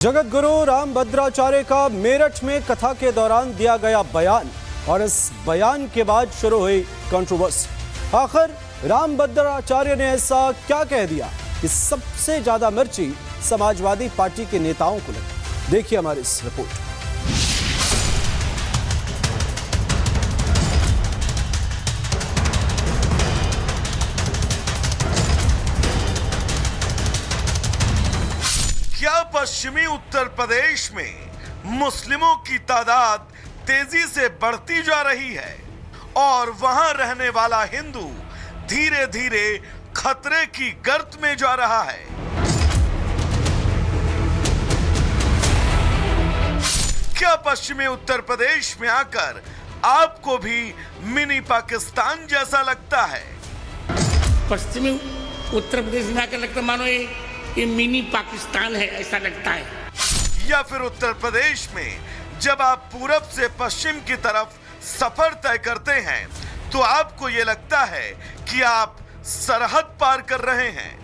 जगत गुरु रामभद्राचार्य का मेरठ में कथा के दौरान दिया गया बयान और इस बयान के बाद शुरू हुई कंट्रोवर्सी। आखिर रामभद्राचार्य ने ऐसा क्या कह दिया कि सबसे ज्यादा मिर्ची समाजवादी पार्टी के नेताओं को लगी। देखिए हमारी इस रिपोर्ट। क्या पश्चिमी उत्तर प्रदेश में मुस्लिमों की तादाद तेजी से बढ़ती जा रही है और वहां रहने वाला हिंदू धीरे धीरे खतरे की गर्त में जा रहा है? क्या पश्चिमी उत्तर प्रदेश में आकर आपको भी मिनी पाकिस्तान जैसा लगता है? पश्चिमी उत्तर प्रदेश में आकर लगता मानो ये मिनी पाकिस्तान है, ऐसा लगता है। या फिर उत्तर प्रदेश में जब आप पूरब से पश्चिम की तरफ सफर तय करते हैं तो आपको यह लगता है कि आप सरहद पार कर रहे हैं।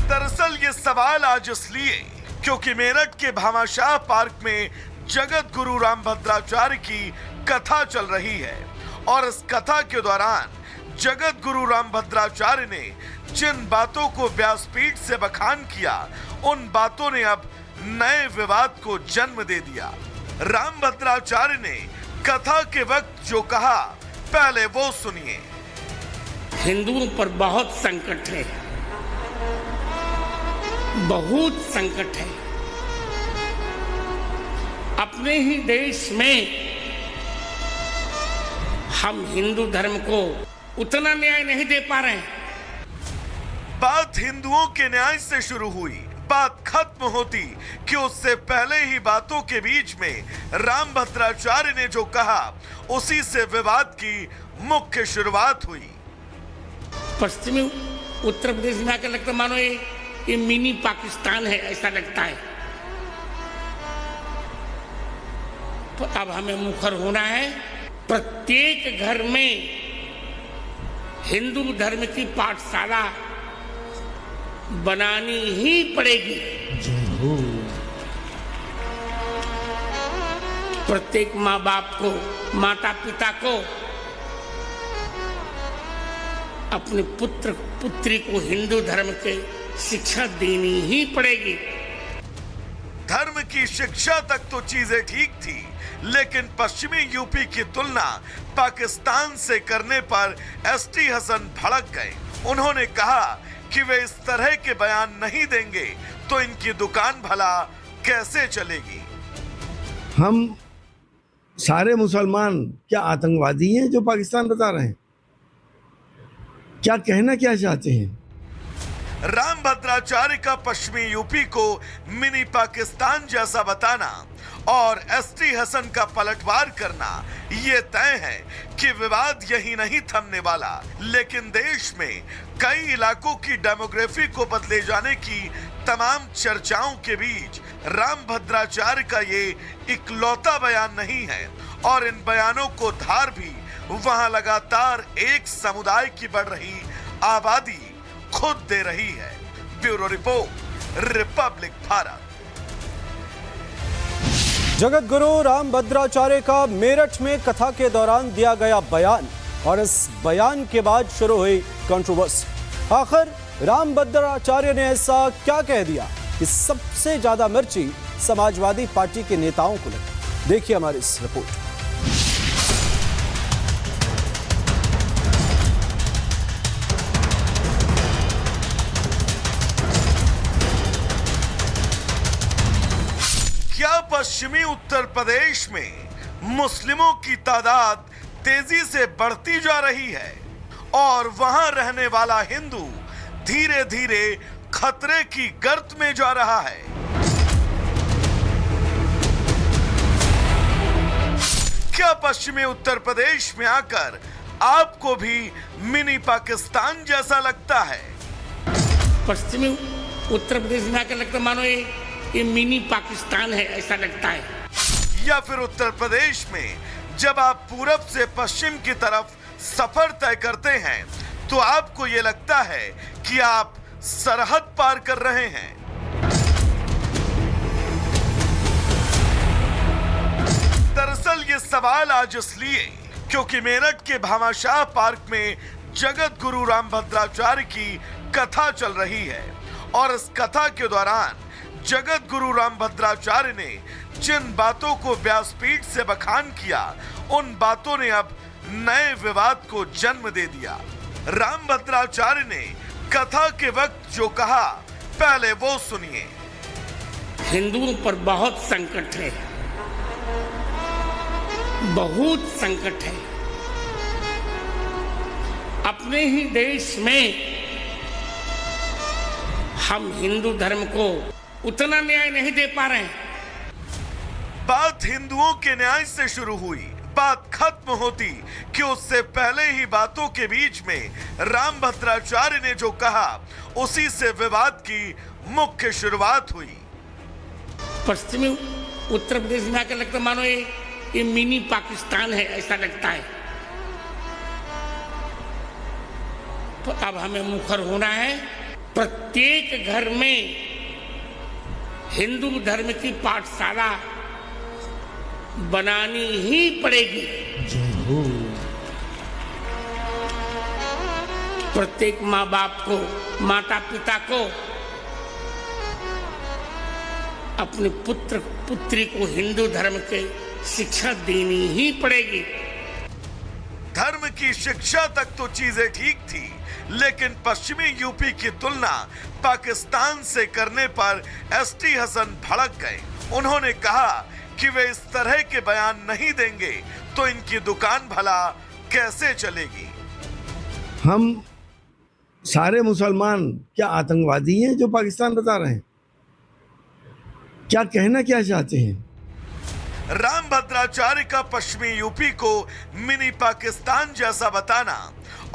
दरअसल ये सवाल आज इसलिए क्योंकि मेरठ के भामाशाह पार्क में जगत गुरु रामभद्राचार्य की कथा चल रही है और इस कथा के दौरान जगत गुरु रामभद्राचार्य ने जिन बातों को व्यासपीठ से बखान किया, उन बातों ने अब नए विवाद को जन्म दे दिया। रामभद्राचार्य ने कथा के वक्त जो कहा, पहले वो सुनिए। हिंदुओं पर बहुत संकट है, बहुत संकट है। अपने ही देश में हम हिंदू धर्म को उतना न्याय नहीं दे पा रहे हैं। बात हिंदुओं के न्याय से शुरू हुई, बात खत्म होती कि उससे पहले ही बातों के बीच में रामभद्राचार्य ने जो कहा, उसी से विवाद की मुख्य शुरुआत हुई। पश्चिमी उत्तर प्रदेश में आकर लगता मानो ये मिनी पाकिस्तान है, ऐसा लगता है। तो अब हमें मुखर होना है। प्रत्येक घर में हिंदू धर्म की पाठशाला बनानी ही पड़ेगी। प्रत्येक माँ बाप को, माता पिता को अपने पुत्र पुत्री को हिंदू धर्म के शिक्षा देनी ही पड़ेगी। धर्म की शिक्षा तक तो चीजें ठीक थी, लेकिन पश्चिमी यूपी की तुलना पाकिस्तान से करने पर एसटी हसन भड़क गए। उन्होंने कहा कि वे इस तरह के बयान नहीं देंगे तो इनकी दुकान भला कैसे चलेगी। हम सारे मुसलमान क्या आतंकवादी हैं जो पाकिस्तान बता रहे हैं? क्या कहना क्या चाहते हैं? रामभद्राचार्य का पश्चिमी यूपी को मिनी पाकिस्तान जैसा बताना और एसटी हसन का पलटवार करना, ये तय है कि विवाद यही नहीं थमने वाला। लेकिन देश में कई इलाकों की डेमोग्राफी को बदले जाने की तमाम चर्चाओं के बीच रामभद्राचार्य का ये इकलौता बयान नहीं है और इन बयानों को धार भी वहां लगातार एक समुदाय की बढ़ रही आबादी खुद दे रही है। Bureau report, Republic Bharat. Jagat Guru Rambhadracharya का मेरठ में कथा के दौरान दिया गया बयान और इस बयान के बाद शुरू हुई कंट्रोवर्सी। आखिर रामभद्राचार्य ने ऐसा क्या कह दिया कि सबसे ज्यादा मिर्ची समाजवादी पार्टी के नेताओं को लगी। देखिए हमारी इस रिपोर्ट। क्या पश्चिमी उत्तर प्रदेश में मुस्लिमों की तादाद तेजी से बढ़ती जा रही है और वहां रहने वाला हिंदू धीरे धीरे खतरे की गर्त में जा रहा है? क्या पश्चिमी उत्तर प्रदेश में आकर आपको भी मिनी पाकिस्तान जैसा लगता है? पश्चिमी उत्तर प्रदेश में आकर लगता मानो ये मिनी पाकिस्तान है, ऐसा लगता है। या फिर उत्तर प्रदेश में जब आप पूरब से पश्चिम की तरफ सफर तय करते हैं तो आपको ये लगता है कि आप सरहद पार कर रहे हैं। दरअसल ये सवाल आज इसलिए क्योंकि मेरठ के भामाशाह पार्क में जगत गुरु रामभद्राचार्य की कथा चल रही है और इस कथा के दौरान जगत गुरु रामभद्राचार्य ने जिन बातों को व्यासपीठ से बखान किया, उन बातों ने अब नए विवाद को जन्म दे दिया। रामभद्राचार्य ने कथा के वक्त जो कहा, पहले वो सुनिए। हिंदुओं पर बहुत संकट है, बहुत संकट है। अपने ही देश में हम हिंदू धर्म को उतना न्याय नहीं दे पा रहे हैं। बात हिंदुओं के न्याय से शुरू हुई, बात खत्म होती कि उससे पहले ही बातों के बीच में रामभद्राचार्य ने जो कहा, उसी से विवाद की मुख्य शुरुआत हुई। पश्चिमी उत्तर प्रदेश में आकर लगता मानो ये मिनी पाकिस्तान है, ऐसा लगता है। तो अब हमें मुखर होना है। प्रत्येक घर में हिंदू धर्म की पाठशाला बनानी ही पड़ेगी। प्रत्येक माँ बाप को, माता पिता को अपने पुत्र पुत्री को हिंदू धर्म के शिक्षा देनी ही पड़ेगी। धर्म की शिक्षा तक तो चीजें ठीक थी, लेकिन पश्चिमी यूपी की तुलना पाकिस्तान से करने पर एसटी हसन भड़क गए। उन्होंने कहा कि वे इस तरह के बयान नहीं देंगे तो इनकी दुकान भला कैसे चलेगी। हम सारे मुसलमान क्या आतंकवादी हैं जो पाकिस्तान बता रहे हैं? क्या कहना क्या चाहते हैं? रामभद्राचार्य का पश्चिमी यूपी को मिनी पाकिस्तान जैसा बताना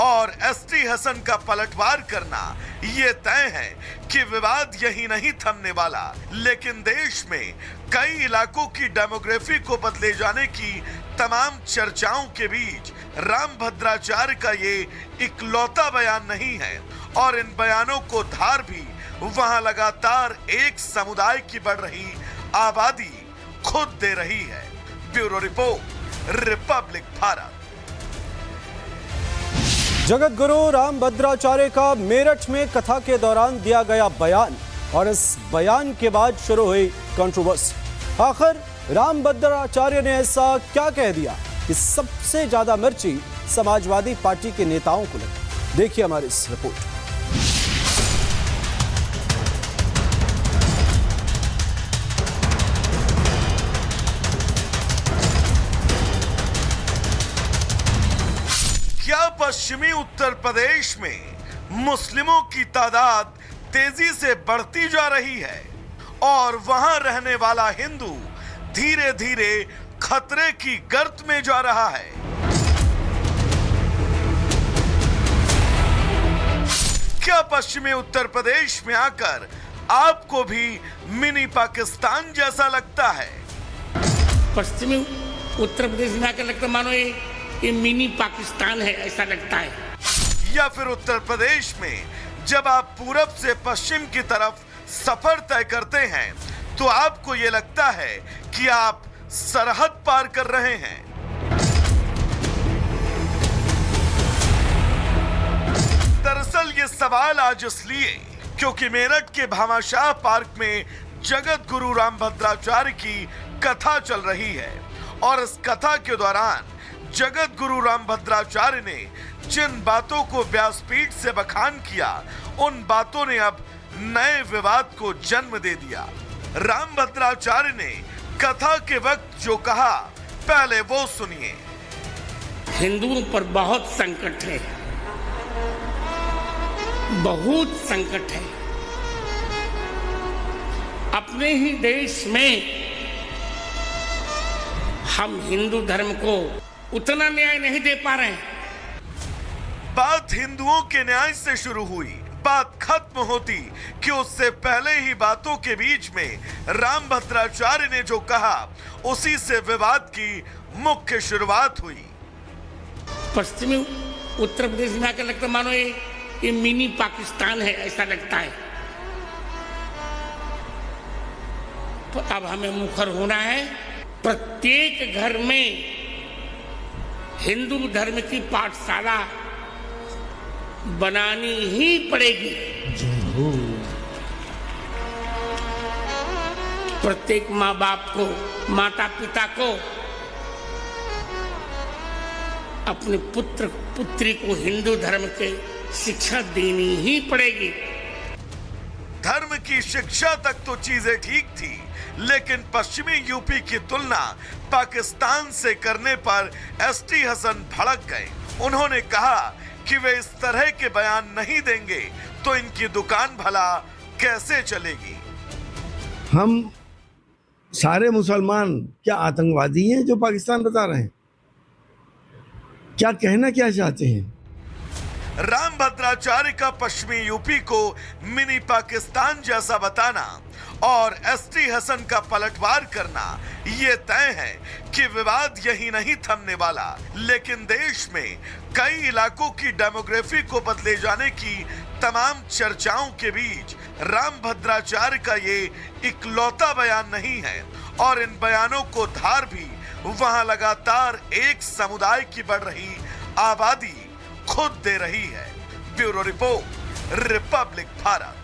और एसटी हसन का पलटवार करना, ये तय है कि विवाद यही नहीं थमने वाला। लेकिन देश में कई इलाकों की डेमोग्राफी को बदले जाने की तमाम चर्चाओं के बीच रामभद्राचार्य का ये इकलौता बयान नहीं है और इन बयानों को धार भी वहां लगातार एक समुदाय की बढ़ रही आबादी खुद दे रही है। Bureau report, Republic Bharat. Jagat Guru Rambhadracharya का मेरठ में कथा के दौरान दिया गया बयान और इस बयान के बाद शुरू हुई कंट्रोवर्सी। आखिर रामभद्राचार्य ने ऐसा क्या कह दिया कि सबसे ज्यादा मिर्ची समाजवादी पार्टी के नेताओं को लगी? देखिए हमारी इस रिपोर्ट। क्या पश्चिमी उत्तर प्रदेश में मुस्लिमों की तादाद तेजी से बढ़ती जा रही है और वहां रहने वाला हिंदू धीरे धीरे खतरे की गर्त में जा रहा है? क्या पश्चिमी उत्तर प्रदेश में आकर आपको भी मिनी पाकिस्तान जैसा लगता है? पश्चिमी उत्तर प्रदेश में आकर लगता मानो ये मिनी पाकिस्तान है, ऐसा लगता है। या फिर उत्तर प्रदेश में जब आप पूरब से पश्चिम की तरफ सफर तय करते हैं तो आपको यह लगता है कि आप सरहद पार कर रहे हैं। दरअसल ये सवाल आज इसलिए क्योंकि मेरठ के भामाशाह पार्क में जगत गुरु रामभद्राचार्य की कथा चल रही है और इस कथा के दौरान जगत गुरु रामभद्राचार्य ने जिन बातों को व्यासपीठ से बखान किया, उन बातों ने अब नए विवाद को जन्म दे दिया। रामभद्राचार्य ने कथा के वक्त जो कहा, पहले वो सुनिए। हिंदुओं पर बहुत संकट है, बहुत संकट है। अपने ही देश में हम हिंदू धर्म को उतना न्याय नहीं दे पा रहे हैं। बात हिंदुओं के न्याय से शुरू हुई, बात खत्म होती कि उससे पहले ही बातों के बीच में रामभद्राचार्य ने जो कहा, उसी से विवाद की मुख्य शुरुआत हुई। पश्चिमी उत्तर प्रदेश में आकर लगता मानो ये मिनी पाकिस्तान है ऐसा लगता है। तो अब हमें मुखर होना है। प्रत्येक घर में हिंदू धर्म की पाठशाला बनानी ही पड़ेगी। प्रत्येक माँ बाप को, माता पिता को अपने पुत्र पुत्री को हिंदू धर्म के शिक्षा देनी ही पड़ेगी। धर्म की शिक्षा तक तो चीजें ठीक थी, लेकिन पश्चिमी यूपी की तुलना पाकिस्तान से करने पर एसटी हसन भड़क गए। उन्होंने कहा कि वे इस तरह के बयान नहीं देंगे तो इनकी दुकान भला कैसे चलेगी। हम सारे मुसलमान क्या आतंकवादी हैं जो पाकिस्तान बता रहे हैं? क्या कहना क्या चाहते हैं? रामभद्राचार्य का पश्चिमी यूपी को मिनी पाकिस्तान जैसा बताना और एसटी हसन का पलटवार करना ये तय है कि विवाद यही नहीं थमने वाला। लेकिन देश में कई इलाकों की डेमोग्राफी को बदले जाने की तमाम चर्चाओं के बीच रामभद्राचार्य का ये इकलौता बयान नहीं है और इन बयानों को धार भी वहां लगातार एक समुदाय की बढ़ रही आबादी खुद दे रही है। Bureau report, Republic Bharat.